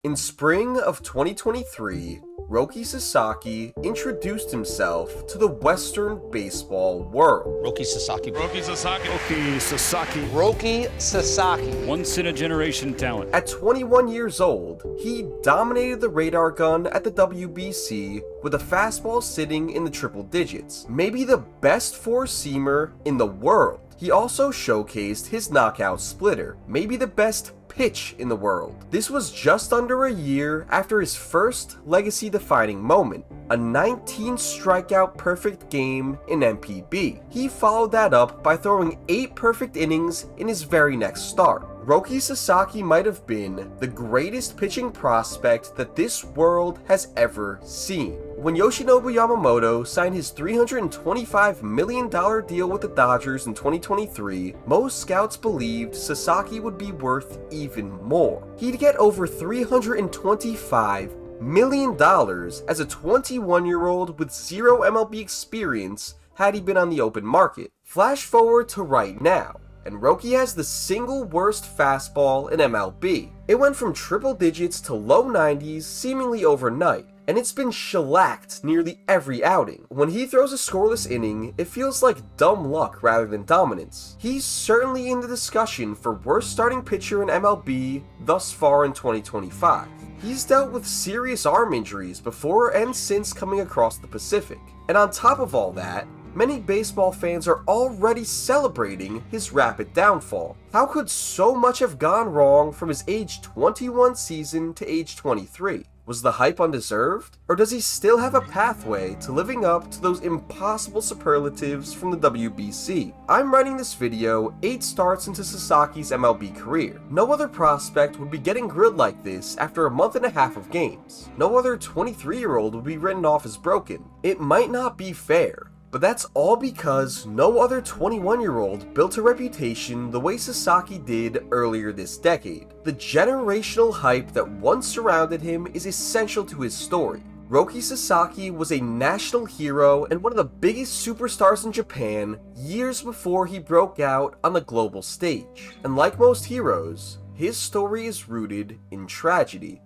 In spring of 2023, Roki Sasaki introduced himself to the Western baseball world. Roki Sasaki. Roki Sasaki. Roki Sasaki. Roki Sasaki. Once-in-a-generation talent. At 21 years old, he dominated the radar gun at the WBC with a fastball sitting in the triple digits, maybe the best four-seamer in the world. He also showcased his knockout splitter, maybe the best pitch in the world. This was just under a year after his first legacy-defining moment, a 19 strikeout perfect game in MPB. He followed that up by throwing 8 perfect innings in his very next start. Roki Sasaki might have been the greatest pitching prospect that this world has ever seen. When Yoshinobu Yamamoto signed his $325 million deal with the Dodgers in 2023, most scouts believed Sasaki would be worth even more. He'd get over $325 million as a 21-year-old with zero MLB experience had he been on the open market. Flash forward to right now, and Roki has the single worst fastball in MLB. It went from triple digits to low 90s seemingly overnight, and it's been shellacked nearly every outing. When he throws a scoreless inning, it feels like dumb luck rather than dominance. He's certainly in the discussion for worst starting pitcher in MLB thus far in 2025. He's dealt with serious arm injuries before and since coming across the Pacific. And on top of all that, many baseball fans are already celebrating his rapid downfall. How could so much have gone wrong from his age 21 season to age 23? Was the hype undeserved? Or does he still have a pathway to living up to those impossible superlatives from the WBC? I'm writing this video 8 starts into Sasaki's MLB career. No other prospect would be getting grilled like this after a month and a half of games. No other 23-year-old would be written off as broken. It might not be fair, but that's all because no other 21-year-old built a reputation the way Sasaki did earlier this decade. The generational hype that once surrounded him is essential to his story. Roki Sasaki was a national hero and one of the biggest superstars in Japan years before he broke out on the global stage. And like most heroes, his story is rooted in tragedy.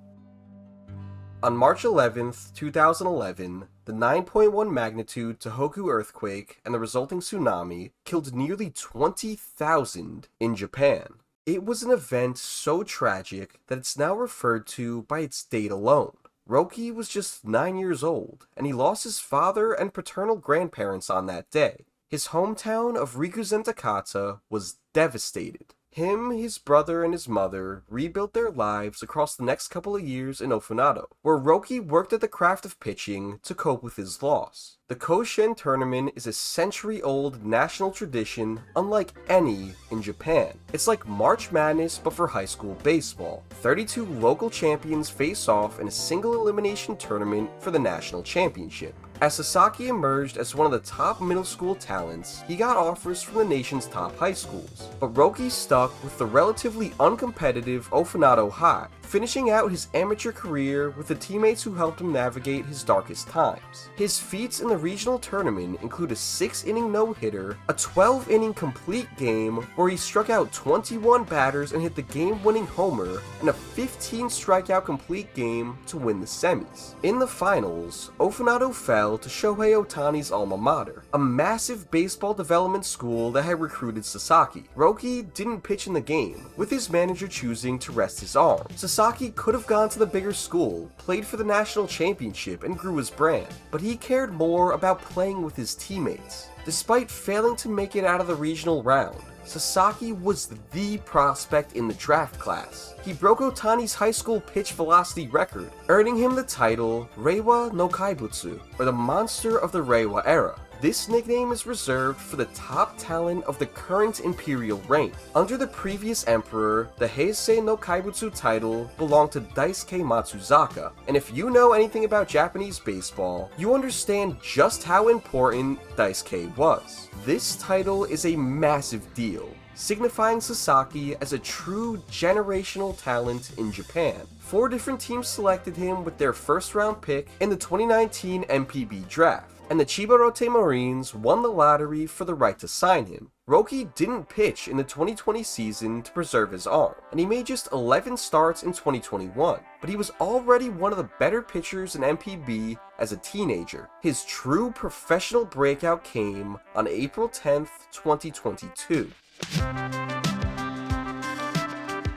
On March 11th, 2011, the 9.1 magnitude Tohoku earthquake and the resulting tsunami killed nearly 20,000 in Japan. It was an event so tragic that it's now referred to by its date alone. Roki was just 9 years old, and he lost his father and paternal grandparents on that day. His hometown of Rikuzen Takata was devastated. Him, his brother, and his mother rebuilt their lives across the next couple of years in Ofunado, where Roki worked at the craft of pitching to cope with his loss. The Koshien tournament is a century-old national tradition unlike any in Japan. It's like March Madness but for high school baseball. 32 local champions face off in a single elimination tournament for the national championship. As Sasaki emerged as one of the top middle school talents, he got offers from the nation's top high schools, but Roki stuck with the relatively uncompetitive Ofunado High, finishing out his amateur career with the teammates who helped him navigate his darkest times. His feats in the regional tournament include a 6-inning no-hitter, a 12-inning complete game where he struck out 21 batters and hit the game-winning homer, and a 15-strikeout complete game to win the semis. In the finals, Ofunado fell to Shohei Ohtani's alma mater, a massive baseball development school that had recruited Sasaki. Roki didn't pitch in the game, with his manager choosing to rest his arm. Sasaki could have gone to the bigger school, played for the national championship, and grew his brand, but he cared more about playing with his teammates. Despite failing to make it out of the regional round, Sasaki was the prospect in the draft class. He broke Ohtani's high school pitch velocity record, earning him the title Reiwa no Kaibutsu, or the Monster of the Reiwa era. This nickname is reserved for the top talent of the current imperial reign. Under the previous emperor, the Heisei no Kaibutsu title belonged to Daisuke Matsuzaka, and if you know anything about Japanese baseball, you understand just how important Daisuke was. This title is a massive deal, signifying Sasaki as a true generational talent in Japan. 4 different teams selected him with their first-round pick in the 2019 MPB draft. and the Chiba Marines won the lottery for the right to sign him. Roki didn't pitch in the 2020 season to preserve his arm, and he made just 11 starts in 2021, but he was already one of the better pitchers in MPB as a teenager. His true professional breakout came on April 10th, 2022.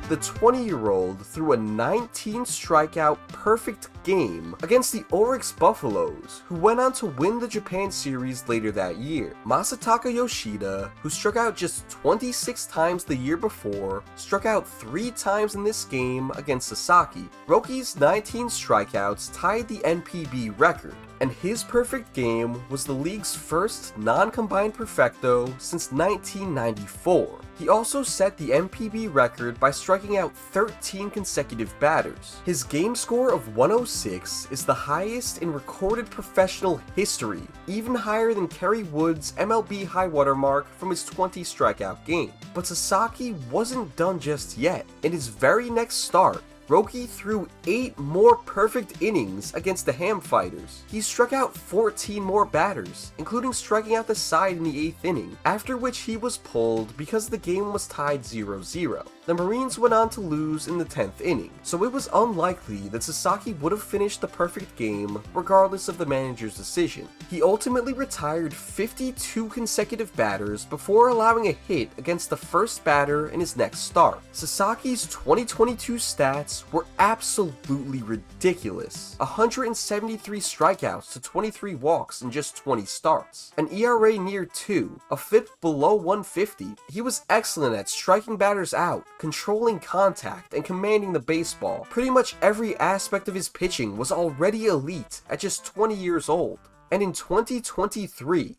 The 20-year-old threw a 19-strikeout perfect game against the Oryx Buffaloes, who went on to win the Japan Series later that year. Masataka Yoshida, who struck out just 26 times the year before, struck out 3 times in this game against Sasaki. Roki's 19 strikeouts tied the NPB record, and his perfect game was the league's first non-combined perfecto since 1994. He also set the MPB record by striking out 13 consecutive batters. His game score of 106 is the highest in recorded professional history, even higher than Kerry Wood's MLB high watermark from his 20 strikeout game. But Sasaki wasn't done just yet. In his very next start, Roki threw 8 more perfect innings against the Ham Fighters. He struck out 14 more batters, including striking out the side in the 8th inning, after which he was pulled because the game was tied 0-0. The Marines went on to lose in the 10th inning, so it was unlikely that Sasaki would have finished the perfect game regardless of the manager's decision. He ultimately retired 52 consecutive batters before allowing a hit against the first batter in his next start. Sasaki's 2022 stats were absolutely ridiculous. 173 strikeouts to 23 walks in just 20 starts. An ERA near 2, a FIP below 150. He was excellent at striking batters out, controlling contact, and commanding the baseball. Pretty much every aspect of his pitching was already elite at just 20 years old. And in 2023,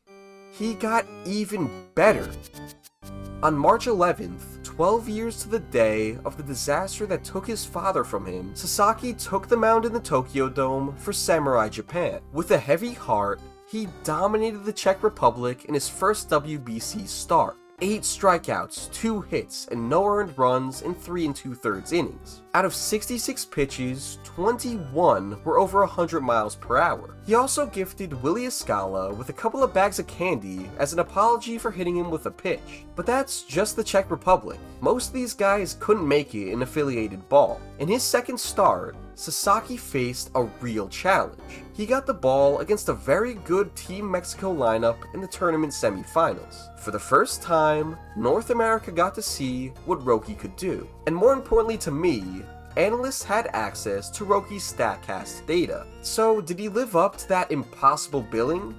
he got even better. On March 11th, 12 years to the day of the disaster that took his father from him, Sasaki took the mound in the Tokyo Dome for Samurai Japan. With a heavy heart, he dominated the Czech Republic in his first WBC start. 8 strikeouts, 2 hits, and no earned runs in 3 2/3 innings. Out of 66 pitches, 21 were over 100 miles per hour. He also gifted Willie Escala with a couple of bags of candy as an apology for hitting him with a pitch. But that's just the Czech Republic. Most of these guys couldn't make it in affiliated ball. In his second start, Sasaki faced a real challenge. He got the ball against a very good Team Mexico lineup in the tournament semifinals. For the first time, North America got to see what Roki could do. And more importantly to me, analysts had access to Roki's StatCast data. So did he live up to that impossible billing?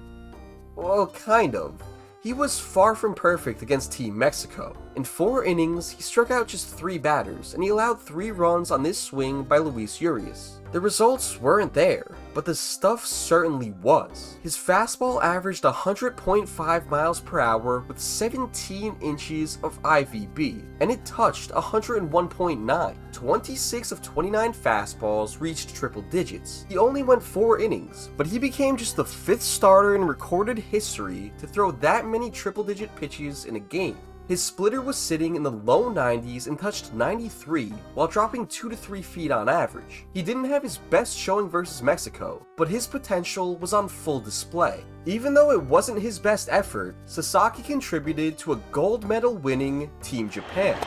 Well, kind of. He was far from perfect against Team Mexico. In 4 innings, he struck out just 3 batters, and he allowed 3 runs on this swing by Luis Urias. The results weren't there, but the stuff certainly was. His fastball averaged 100.5 miles per hour with 17 inches of IVB, and it touched 101.9. 26 of 29 fastballs reached triple digits. He only went 4 innings, but he became just the 5th starter in recorded history to throw that many triple-digit pitches in a game. His splitter was sitting in the low 90s and touched 93 while dropping 2 to 3 feet on average. He didn't have his best showing versus Mexico, but his potential was on full display. Even though it wasn't his best effort, Sasaki contributed to a gold medal winning Team Japan.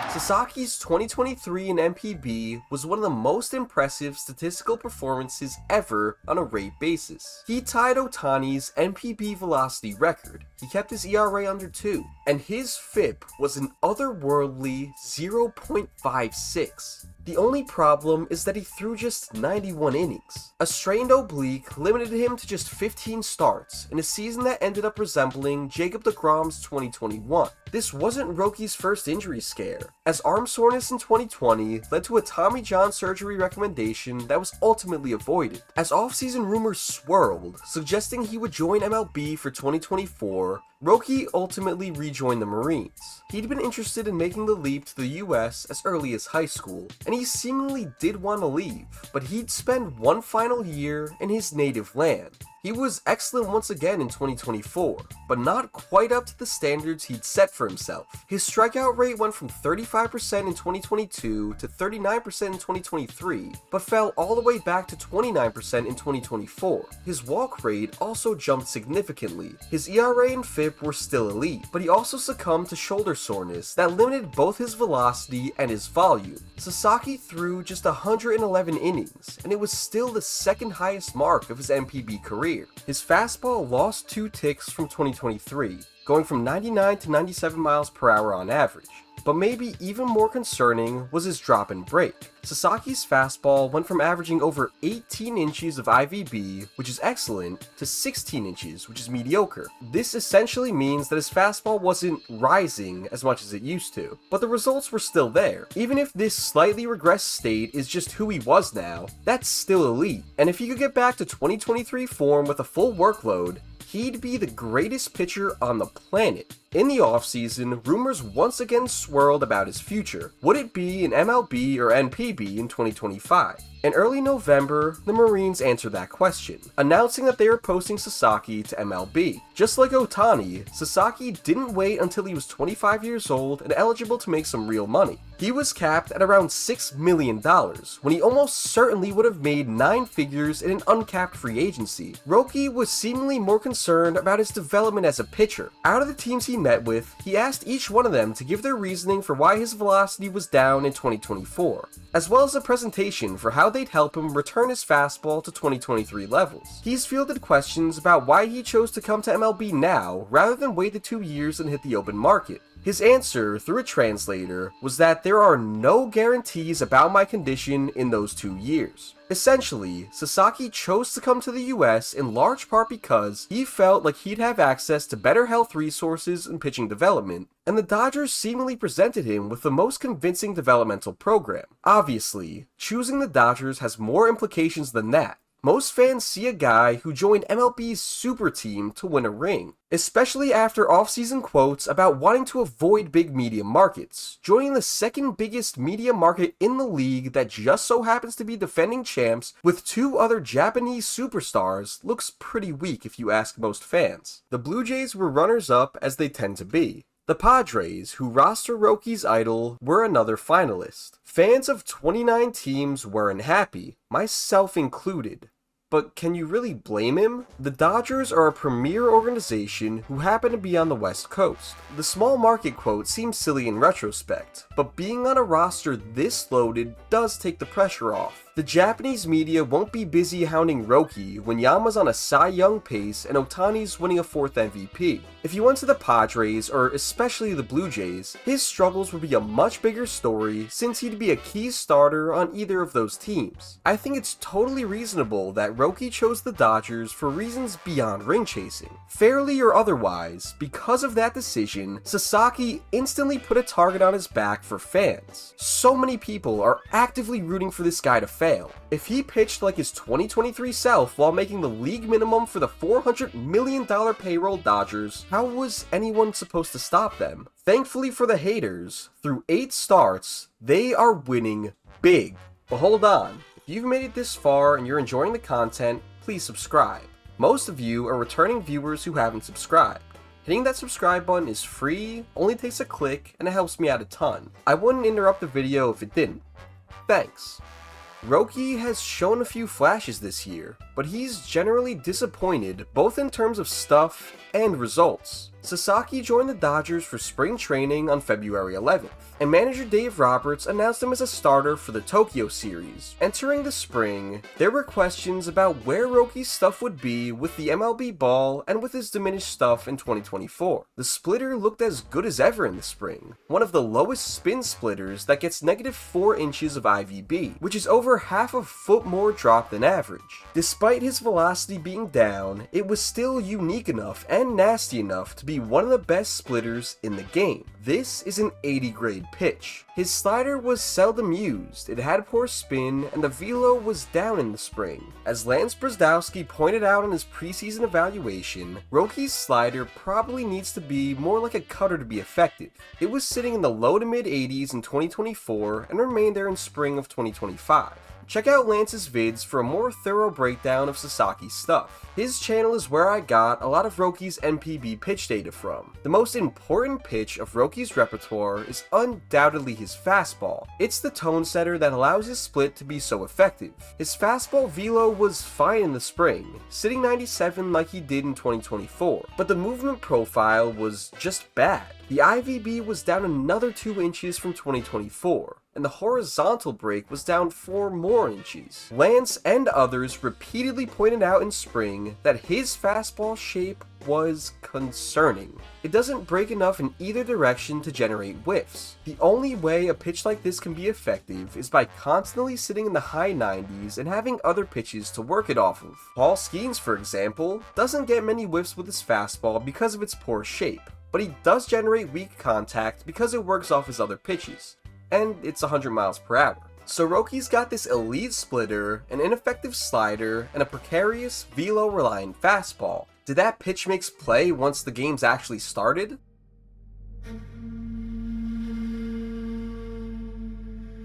Sasaki's 2023 in MPB was one of the most impressive statistical performances ever on a rate basis. He tied Ohtani's MPB velocity record. He kept his ERA under 2, and his FIP was an otherworldly 0.56. The only problem is that he threw just 91 innings. A strained oblique limited him to just 15 starts in a season that ended up resembling Jacob deGrom's 2021. This wasn't Roki's first injury scare, as arm soreness in 2020 led to a Tommy John surgery recommendation that was ultimately avoided. As offseason rumors swirled, suggesting he would join MLB for 2024, Roki ultimately rejoined the Marines. He'd been interested in making the leap to the US as early as high school, and he seemingly did want to leave, but he'd spend one final year in his native land. He was excellent once again in 2024, but not quite up to the standards he'd set for himself. His strikeout rate went from 35% in 2022 to 39% in 2023, but fell all the way back to 29% in 2024. His walk rate also jumped significantly. His ERA and FIP were still elite, but he also succumbed to shoulder soreness that limited both his velocity and his volume. Sasaki threw just 111 innings, and it was still the second highest mark of his MPB career. His fastball lost 2 ticks from 2023, going from 99 to 97 miles per hour on average. But maybe even more concerning was his drop and break. Sasaki's fastball went from averaging over 18 inches of IVB, which is excellent, to 16 inches, which is mediocre. This essentially means that his fastball wasn't rising as much as it used to, but the results were still there. Even if this slightly regressed state is just who he was now, that's still elite. And if he could get back to 2023 form with a full workload, he'd be the greatest pitcher on the planet. In the offseason, rumors once again swirled about his future. Would it be in MLB or NPB in 2025? In early November, the Marines answered that question, announcing that they were posting Sasaki to MLB. Just like Ohtani, Sasaki didn't wait until he was 25 years old and eligible to make some real money. He was capped at around $6 million, when he almost certainly would have made 9 figures in an uncapped free agency. Roki was seemingly more concerned about his development as a pitcher. Out of the teams he met with, he asked each one of them to give their reasoning for why his velocity was down in 2024, as well as a presentation for how they'd help him return his fastball to 2023 levels. He's fielded questions about why he chose to come to MLB now rather than wait the 2 years and hit the open market. His answer, through a translator, was that there are no guarantees about my condition in those 2 years. Essentially, Sasaki chose to come to the US in large part because he felt like he'd have access to better health resources and pitching development, and the Dodgers seemingly presented him with the most convincing developmental program. Obviously, choosing the Dodgers has more implications than that. Most fans see a guy who joined MLB's super team to win a ring, especially after offseason quotes about wanting to avoid big media markets. Joining the second biggest media market in the league that just so happens to be defending champs with 2 other Japanese superstars looks pretty weak if you ask most fans. The Blue Jays were runners-up, as they tend to be. The Padres, who roster Roki's idol, were another finalist. Fans of 29 teams weren't happy, myself included. But can you really blame him? The Dodgers are a premier organization who happen to be on the West Coast. The small market quote seems silly in retrospect, but being on a roster this loaded does take the pressure off. The Japanese media won't be busy hounding Roki when Yama's on a Cy Young pace and Ohtani's winning a 4th MVP. If he went to the Padres, or especially the Blue Jays, his struggles would be a much bigger story since he'd be a key starter on either of those teams. I think it's totally reasonable that Roki chose the Dodgers for reasons beyond ring chasing. Fairly or otherwise, because of that decision, Sasaki instantly put a target on his back for fans. So many people are actively rooting for this guy to fail. If he pitched like his 2023 self while making the league minimum for the $400 million payroll Dodgers, how was anyone supposed to stop them? Thankfully for the haters, through 8 starts, they are winning big. But hold on, if you've made it this far and you're enjoying the content, please subscribe. Most of you are returning viewers who haven't subscribed. Hitting that subscribe button is free, only takes a click, and it helps me out a ton. I wouldn't interrupt the video if it didn't. Thanks. Roki has shown a few flashes this year, but he's generally disappointed both in terms of stuff and results. Sasaki joined the Dodgers for spring training on February 11th, and manager Dave Roberts announced him as a starter for the Tokyo series. Entering the spring, there were questions about where Roki's stuff would be with the MLB ball and with his diminished stuff in 2024. The splitter looked as good as ever in the spring, one of the lowest spin splitters that gets -4 inches of IVB, which is over half a foot more drop than average. Despite his velocity being down, it was still unique enough and nasty enough to be one of the best splitters in the game. This is an 80 grade pitch. His slider was seldom used, it had poor spin, and the velo was down in the spring. As Lance Brzezowski pointed out in his preseason evaluation, Roki's slider probably needs to be more like a cutter to be effective. It was sitting in the low to mid 80s in 2024 and remained there in spring of 2025. Check out Lance's vids for a more thorough breakdown of Sasaki's stuff. His channel is where I got a lot of Roki's NPB pitch data from. The most important pitch of Roki's repertoire is undoubtedly his fastball. It's the tone setter that allows his split to be so effective. His fastball velo was fine in the spring, sitting 97 like he did in 2024, but the movement profile was just bad. The IVB was down another 2 inches from 2024, and the horizontal break was down 4 more inches. Lance and others repeatedly pointed out in spring that his fastball shape was concerning. It doesn't break enough in either direction to generate whiffs. The only way a pitch like this can be effective is by constantly sitting in the high 90s and having other pitches to work it off of. Paul Skeens, for example, doesn't get many whiffs with his fastball because of its poor shape, but he does generate weak contact because it works off his other pitches, and it's 100 miles per hour. So Roki's got this elite splitter, an ineffective slider, and a precarious velo-reliant fastball. Did that pitch mix play once the games actually started?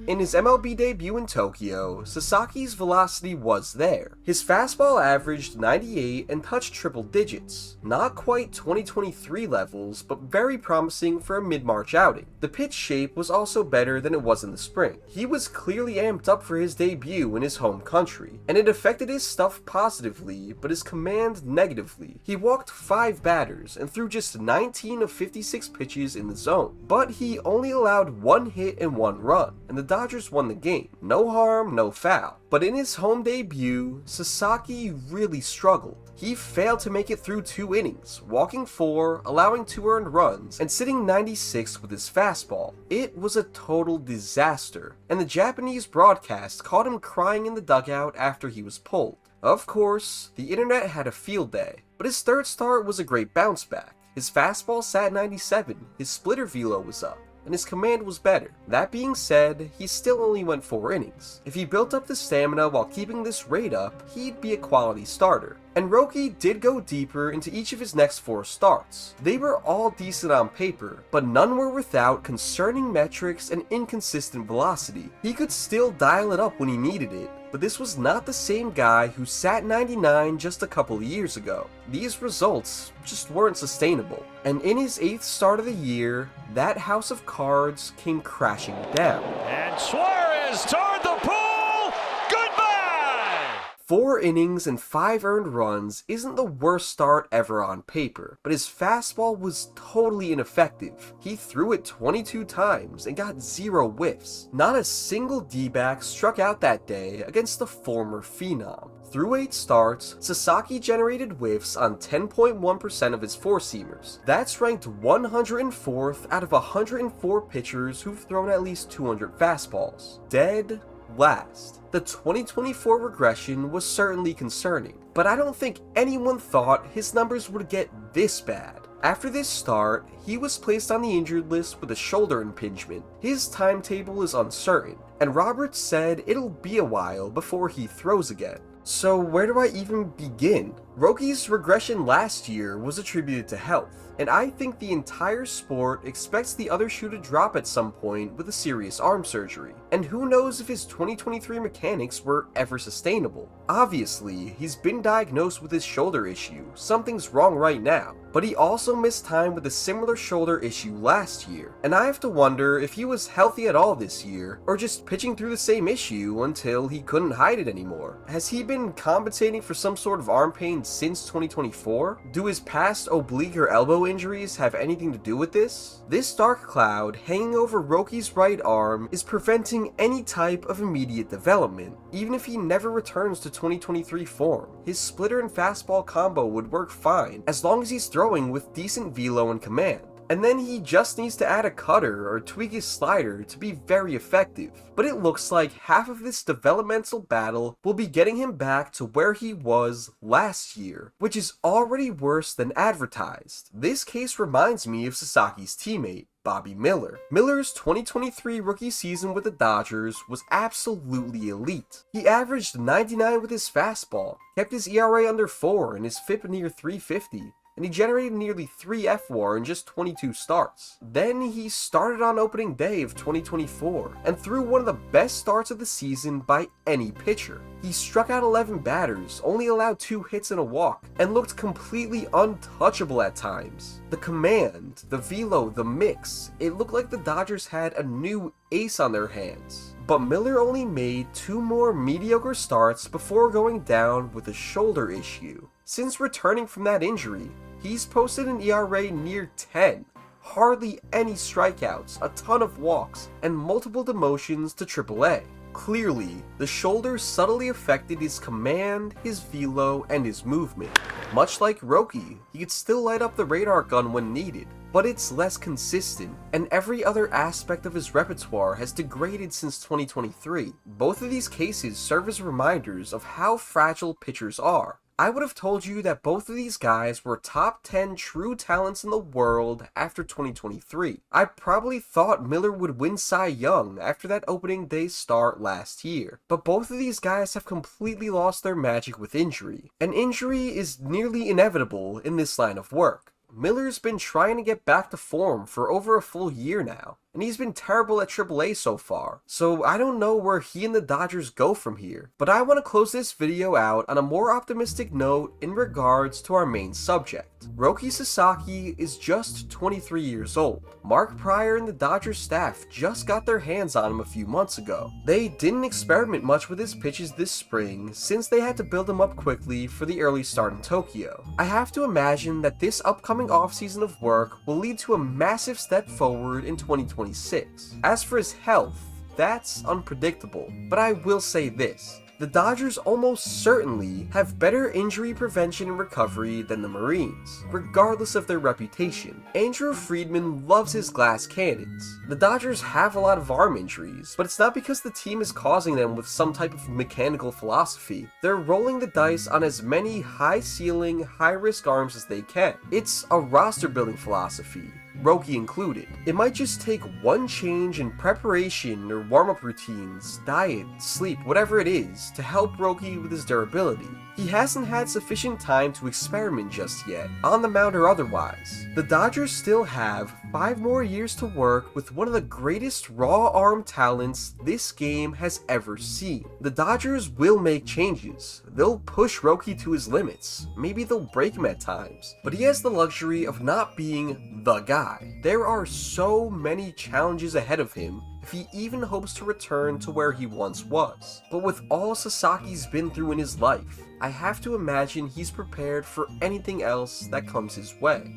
In his MLB debut in Tokyo, Sasaki's velocity was there. His fastball averaged 98 and touched triple digits. Not quite 2023 levels, but very promising for a mid-March outing. The pitch shape was also better than it was in the spring. He was clearly amped up for his debut in his home country, and it affected his stuff positively, but his command negatively. He walked 5 batters and threw just 19 of 56 pitches in the zone, but he only allowed 1 hit and 1 run, and the Dodgers won the game. No harm, no foul. But in his home debut, Sasaki really struggled. He failed to make it through 2 innings, walking 4, allowing 2 earned runs, and sitting 96 with his fastball. It was a total disaster, and the Japanese broadcast caught him crying in the dugout after he was pulled. Of course, the internet had a field day, but his third start was a great bounce back. His fastball sat 97, his splitter velo was up, and his command was better. That being said, he still only went 4 innings. If he built up the stamina while keeping this rate up, he'd be a quality starter. And Roki did go deeper into each of his next 4 starts. They were all decent on paper, but none were without concerning metrics and inconsistent velocity. He could still dial it up when he needed it, but this was not the same guy who sat 99 just a couple of years ago. These results just weren't sustainable. And in his 8th start of the year, that house of cards came crashing down. And Suarez toward the pool. Goodbye! 4 innings and 5 earned runs isn't the worst start ever on paper, but his fastball was totally ineffective. He threw it 22 times and got 0 whiffs. Not a single D-back struck out that day against the former phenom. Through 8 starts, Sasaki generated whiffs on 10.1% of his 4-seamers. That's ranked 104th out of 104 pitchers who've thrown at least 200 fastballs. Dead last. The 2024 regression was certainly concerning, but I don't think anyone thought his numbers would get this bad. After this start, he was placed on the injured list with a shoulder impingement. His timetable is uncertain, and Roberts said it'll be a while before he throws again. So where do I even begin? Roki's regression last year was attributed to health, and I think the entire sport expects the other shoe to drop at some point with a serious arm surgery. And who knows if his 2023 mechanics were ever sustainable. Obviously, he's been diagnosed with his shoulder issue, something's wrong right now, but he also missed time with a similar shoulder issue last year, and I have to wonder if he was healthy at all this year, or just pitching through the same issue until he couldn't hide it anymore. Has he been compensating for some sort of arm pain since 2024? Do his past oblique or elbow injuries have anything to do with this? This dark cloud hanging over Roki's right arm is preventing any type of immediate development. Even if he never returns to 2023 form, his splitter and fastball combo would work fine as long as he's throwing with decent velo and command. and then he just needs to add a cutter or tweak his slider to be very effective. But it looks like half of this developmental battle will be getting him back to where he was last year, which is already worse than advertised. This case reminds me of Sasaki's teammate, Bobby Miller. Miller's 2023 rookie season with the Dodgers was absolutely elite. He averaged 99 with his fastball, kept his ERA under 4 and his FIP near 350, and he generated nearly 3 FWAR in just 22 starts. Then he started on opening day of 2024 and threw one of the best starts of the season by any pitcher. He struck out 11 batters, only allowed 2 hits and a walk, and looked completely untouchable at times. The command, the velo, the mix, it looked like the Dodgers had a new ace on their hands. But Miller only made 2 more mediocre starts before going down with a shoulder issue. Since returning from that injury, he's posted an ERA near 10, hardly any strikeouts, a ton of walks, and multiple demotions to AAA. Clearly, the shoulder subtly affected his command, his velo, and his movement. Much like Roki, he could still light up the radar gun when needed, but it's less consistent, and every other aspect of his repertoire has degraded since 2023. Both of these cases serve as reminders of how fragile pitchers are. I would have told you that both of these guys were top 10 true talents in the world after 2023. I probably thought Miller would win Cy Young after that opening day start last year. But both of these guys have completely lost their magic with injury. And injury is nearly inevitable in this line of work. Miller's been trying to get back to form for over a full year now, and he's been terrible at AAA so far, so I don't know where he and the Dodgers go from here. But I want to close this video out on a more optimistic note in regards to our main subject. Roki Sasaki is just 23 years old. Mark Prior and the Dodgers staff just got their hands on him a few months ago. They didn't experiment much with his pitches this spring since they had to build him up quickly for the early start in Tokyo. I have to imagine that this upcoming offseason of work will lead to a massive step forward in 2026. As for his health, that's unpredictable, but I will say this. The Dodgers almost certainly have better injury prevention and recovery than the Marines, regardless of their reputation. Andrew Friedman loves his glass cannons. The Dodgers have a lot of arm injuries, but it's not because the team is causing them with some type of mechanical philosophy. They're rolling the dice on as many high-ceiling, high-risk arms as they can. It's a roster-building philosophy, Roki included. It might just take one change in preparation or warm-up routines, diet, sleep, whatever it is, to help Roki with his durability. He hasn't had sufficient time to experiment just yet, on the mound or otherwise. The Dodgers still have 5 more years to work with one of the greatest raw arm talents this game has ever seen. The Dodgers will make changes. They'll push Roki to his limits. Maybe they'll break him at times. But he has the luxury of not being the guy. There are so many challenges ahead of him if he even hopes to return to where he once was. But with all Sasaki's been through in his life, I have to imagine he's prepared for anything else that comes his way.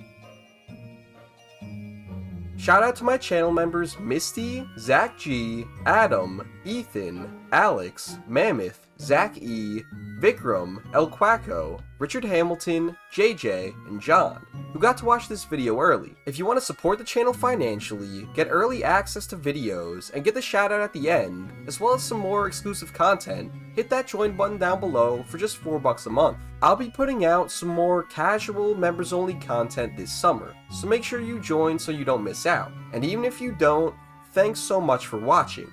Shout out to my channel members Misty, Zach G, Adam, Ethan, Alex, Mammoth, Zach E, Vikram, El Quacko, Richard Hamilton, JJ, and John, who got to watch this video early. If you want to support the channel financially, get early access to videos, and get the shout out at the end, as well as some more exclusive content, hit that join button down below for just $4 a month. I'll be putting out some more casual, members-only content this summer, so make sure you join so you don't miss out. And even if you don't, thanks so much for watching.